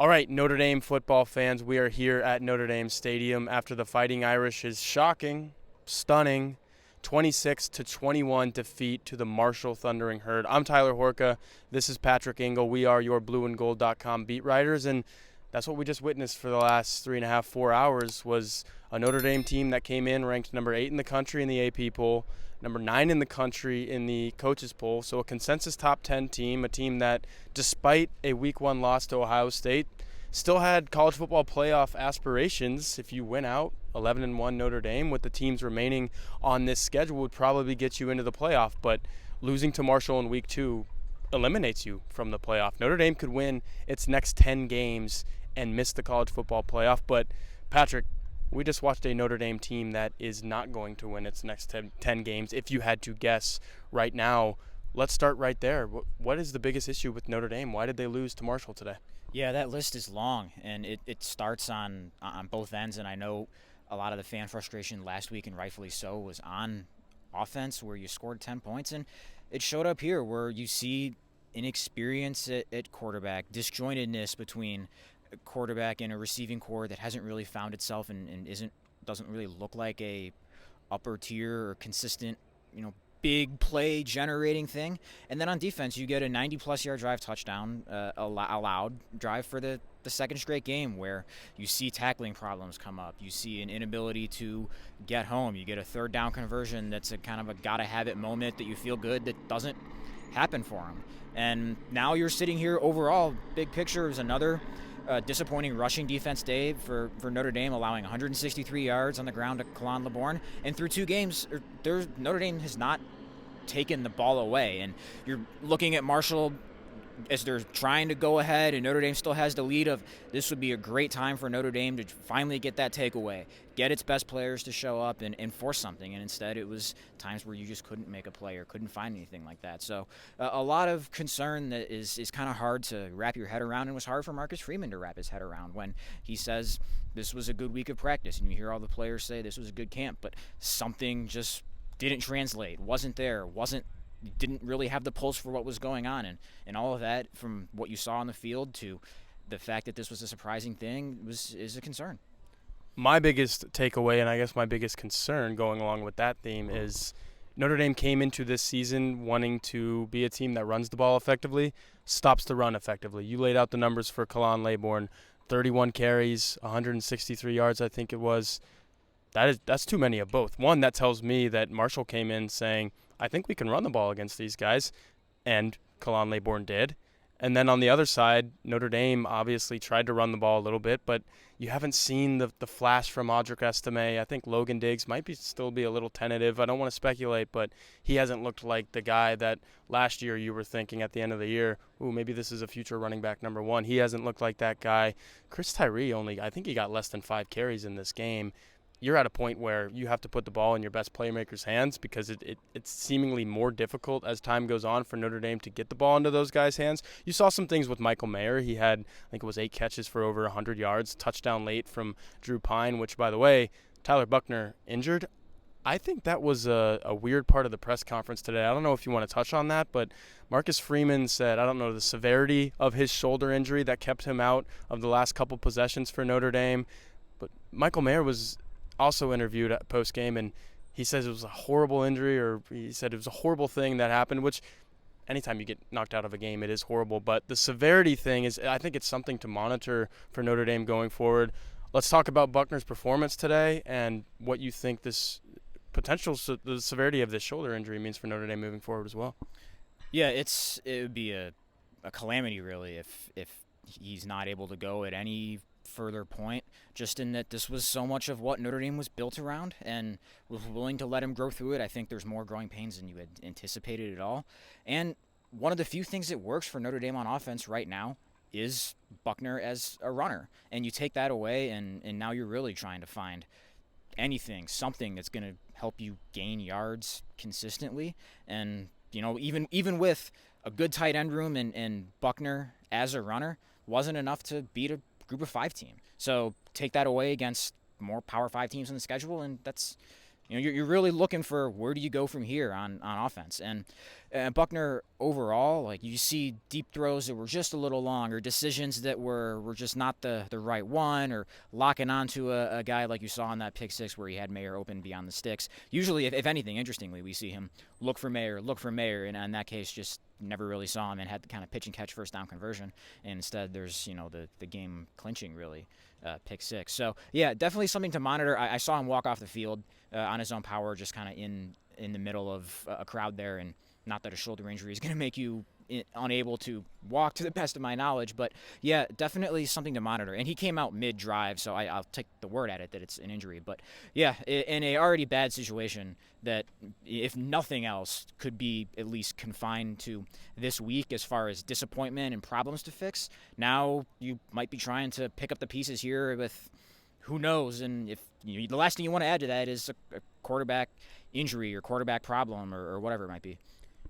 All right, Notre Dame football fans, we are here at Notre Dame Stadium after the Fighting Irish's shocking, stunning 26-21 defeat to the Marshall Thundering Herd. I'm Tyler Horka. This is Patrick Engel. We are your blueandgold.com beat writers, and that's what we just witnessed for the last 3.5, 4 hours was a Notre Dame team that came in ranked number 8 in the country in the AP poll, number 9 in the country in the coaches poll, so a consensus top 10 team, a team that, despite a week 1 loss to Ohio State, still had college football playoff aspirations. If you win out 11-1 Notre Dame with the teams remaining on this schedule would probably get you into the playoff, but losing to Marshall in week 2 eliminates you from the playoff. Notre Dame could win its next 10 games and miss the college football playoff, but Patrick, we just watched a Notre Dame team that is not going to win its next 10 games. If you had to guess right now, let's start right there. What is the biggest issue with Notre Dame? Why did they lose to Marshall today? Yeah, that list is long, and it starts on both ends, and I know a lot of the fan frustration last week, and rightfully so, was on offense where you scored 10 points, and it showed up here where you see inexperience at quarterback, disjointedness between a quarterback and a receiving core that hasn't really found itself and doesn't really look like a upper tier or consistent, big play generating thing. And then on defense, you get a 90-plus yard drive touchdown allowed drive for the second straight game where you see tackling problems come up. You see an inability to get home. You get a third down conversion that's a kind of a gotta-have-it moment that you feel good that doesn't happen for them. And now you're sitting here overall, big picture is another disappointing rushing defense day for Notre Dame, allowing 163 yards on the ground to Kalon LeBourne. And through 2 games, Notre Dame has not taken the ball away. And you're looking at Marshall as they're trying to go ahead, and Notre Dame still has the lead of this would be a great time for Notre Dame to finally get that takeaway, get its best players to show up and force something. And instead it was times where you just couldn't make a play or couldn't find anything like that. So a lot of concern that is kind of hard to wrap your head around, and was hard for Marcus Freeman to wrap his head around when he says this was a good week of practice, and you hear all the players say this was a good camp, but something just didn't translate, wasn't there, didn't really have the pulse for what was going on, and all of that, from what you saw on the field to the fact that this was a surprising thing, is a concern. My biggest takeaway, and I guess my biggest concern going along with that theme, is Notre Dame came into this season wanting to be a team that runs the ball effectively, stops the run effectively. You laid out the numbers for Kalon LeBourne, 31 carries, 163 yards, I think it was. That's too many of both. One, that tells me that Marshall came in saying, I think we can run the ball against these guys, and Kalon LeBourne did. And then on the other side, Notre Dame obviously tried to run the ball a little bit, but you haven't seen the flash from Audric Estime. I think Logan Diggs might still be a little tentative. I don't want to speculate, but he hasn't looked like the guy that last year you were thinking at the end of the year, ooh, maybe this is a future running back number 1. He hasn't looked like that guy. Chris Tyree I think he got less than 5 carries in this game. You're at a point where you have to put the ball in your best playmakers' hands because it's seemingly more difficult as time goes on for Notre Dame to get the ball into those guys' hands. You saw some things with Michael Mayer. He had, I think it was 8 catches for over 100 yards, touchdown late from Drew Pine, which, by the way, Tyler Buchner injured. I think that was a weird part of the press conference today. I don't know if you want to touch on that, but Marcus Freeman said, I don't know the severity of his shoulder injury that kept him out of the last couple possessions for Notre Dame, but Michael Mayer was also interviewed at post-game, and he says it was a horrible injury, or he said it was a horrible thing that happened, which anytime you get knocked out of a game, it is horrible. But the severity thing is, I think it's something to monitor for Notre Dame going forward. Let's talk about Buckner's performance today and what you think this the severity of this shoulder injury means for Notre Dame moving forward as well. Yeah, it would be a calamity, really, if he's not able to go at any further point, just in that this was so much of what Notre Dame was built around, and was willing to let him grow through it. I think there's more growing pains than you had anticipated at all. And one of the few things that works for Notre Dame on offense right now is Buchner as a runner. And you take that away, and now you're really trying to find something that's going to help you gain yards consistently. And, even with a good tight end room and Buchner as a runner wasn't enough to beat a Group of 5 team. So take that away against more Power 5 teams in the schedule, and that's, you're really looking for where do you go from here on offense. And Buckner overall, like you see deep throws that were just a little long, or decisions that were just not the right one, or locking onto a guy like you saw on that pick six where he had Mayer open beyond the sticks. Usually, if anything, interestingly, we see him look for Mayer, and in that case, just never really saw him and had the kind of pitch and catch first down conversion. And instead, there's the game clinching really pick six. So yeah, definitely something to monitor. I saw him walk off the field on his own power, just kind of in the middle of a crowd there, and not that a shoulder injury is going to make you unable to walk to the best of my knowledge, but yeah, definitely something to monitor. And he came out mid-drive, so I'll take the word at it that it's an injury. But yeah, in a already bad situation that, if nothing else, could be at least confined to this week as far as disappointment and problems to fix, now you might be trying to pick up the pieces here with who knows. And if the last thing you want to add to that is a quarterback injury or quarterback problem or whatever it might be.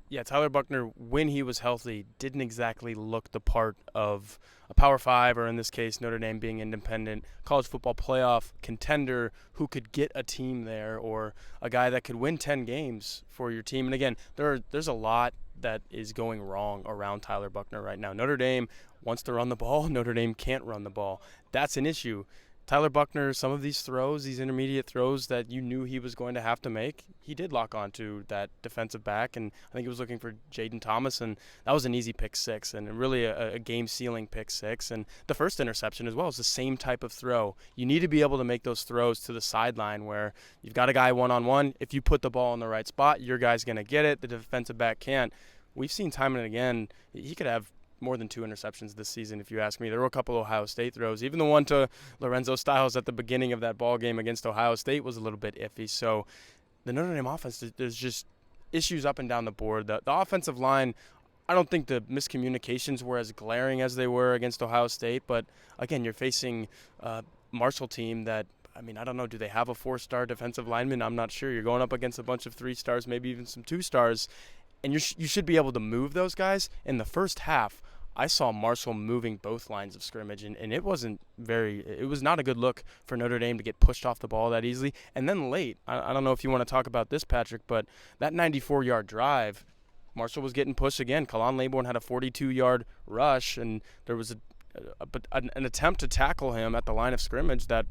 Yeah, Tyler Buckner, when he was healthy, didn't exactly look the part of a Power 5, or in this case, Notre Dame being independent, college football playoff contender who could get a team there, or a guy that could win 10 games for your team. And again, there's a lot that is going wrong around Tyler Buckner right now. Notre Dame wants to run the ball. Notre Dame can't run the ball. That's an issue. Tyler Buckner, some of these throws, these intermediate throws that you knew he was going to have to make, he did lock onto that defensive back, and I think he was looking for Jaden Thomas, and that was an easy pick six, and really a game-sealing pick six. And the first interception as well is the same type of throw. You need to be able to make those throws to the sideline where you've got a guy one-on-one. If you put the ball in the right spot, your guy's going to get it. The defensive back can't. We've seen time and again, he could have more than 2 interceptions this season, if you ask me. There were a couple of Ohio State throws. Even the one to Lorenzo Styles at the beginning of that ball game against Ohio State was a little bit iffy. So the Notre Dame offense, there's just issues up and down the board. The offensive line, I don't think the miscommunications were as glaring as they were against Ohio State. But, again, you're facing a Marshall team that, I mean, I don't know, do they have a 4-star defensive lineman? I'm not sure. You're going up against a bunch of 3 stars, maybe even some 2 stars. And you should be able to move those guys. In the first half, I saw Marshall moving both lines of scrimmage, and it was not a good look for Notre Dame to get pushed off the ball that easily. And then late, I don't know if you want to talk about this, Patrick, but that 94-yard drive, Marshall was getting pushed again. Kalon Laybourne had a 42-yard rush, and there was an attempt to tackle him at the line of scrimmage that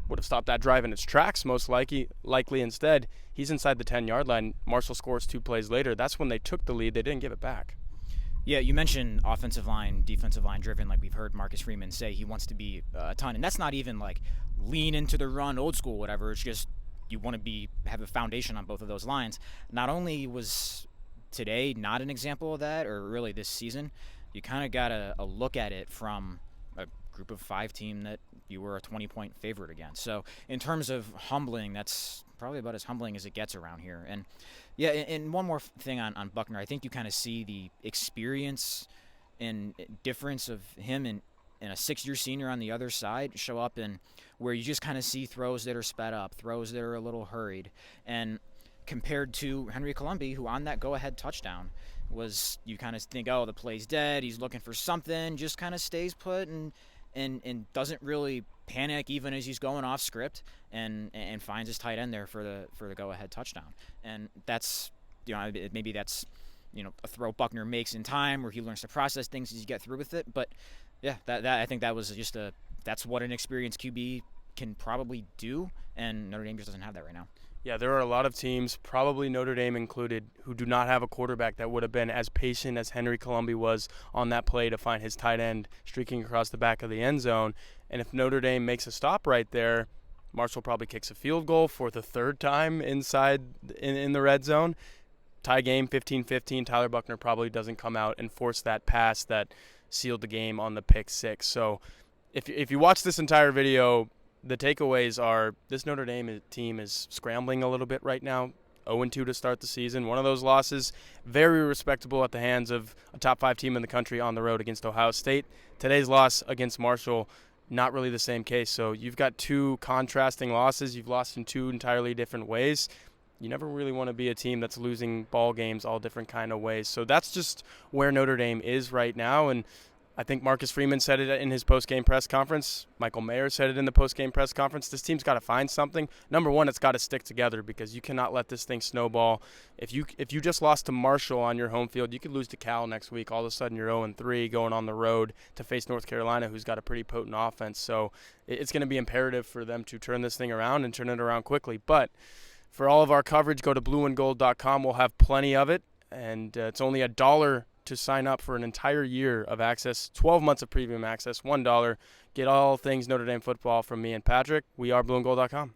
would have stopped that drive in its tracks most likely. Instead, he's inside the 10-yard line. Marshall scores 2 plays later. That's when they took the lead. They didn't give it back. Yeah, you mentioned offensive line, defensive line driven, like we've heard Marcus Freeman say he wants to be a ton. And that's not even like lean into the run, old school, whatever. It's just you want to have a foundation on both of those lines. Not only was today not an example of that, or really this season, you kind of got a look at it from a group of 5 team that you were a 20-point favorite against. So in terms of humbling, that's probably about as humbling as it gets around here. And yeah, and one more thing on Buckner, I think you kind of see the experience and difference of him and a 6-year senior on the other side show up, in where you just kind of see throws that are sped up, throws that are a little hurried, and compared to Henry Colombi, who on that go-ahead touchdown was, you kind of think, oh, the play's dead, he's looking for something, just kind of stays put and doesn't really panic even as he's going off script, and finds his tight end there for the go-ahead touchdown. And that's, maybe that's, a throw Buckner makes in time where he learns to process things as you get through with it. But yeah, that I think that was just that's what an experienced QB can probably do, and Notre Dame just doesn't have that right now. Yeah, there are a lot of teams, probably Notre Dame included, who do not have a quarterback that would have been as patient as Henry Colombi was on that play to find his tight end streaking across the back of the end zone. And if Notre Dame makes a stop right there, Marshall probably kicks a field goal for the 3rd time inside in the red zone. Tie game, 15-15. Tyler Buckner probably doesn't come out and force that pass that sealed the game on the pick six. So if you watch this entire video, the takeaways are this Notre Dame team is scrambling a little bit right now. 0-2 to start the season. One of those losses, very respectable at the hands of a top 5 team in the country on the road against Ohio State. Today's loss against Marshall, not really the same case. So you've got 2 contrasting losses. You've lost in 2 entirely different ways. You never really want to be a team that's losing ball games all different kind of ways. So that's just where Notre Dame is right now. And I think Marcus Freeman said it in his post-game press conference. Michael Mayer said it in the post-game press conference. This team's got to find something. Number one, it's got to stick together because you cannot let this thing snowball. If you just lost to Marshall on your home field, you could lose to Cal next week. All of a sudden, you're 0-3 going on the road to face North Carolina, who's got a pretty potent offense. So it's going to be imperative for them to turn this thing around and turn it around quickly. But for all of our coverage, go to blueandgold.com. We'll have plenty of it, and it's only $1 to sign up for an entire year of access, 12 months of premium access, $1. Get all things Notre Dame football from me and Patrick. We are blueandgold.com.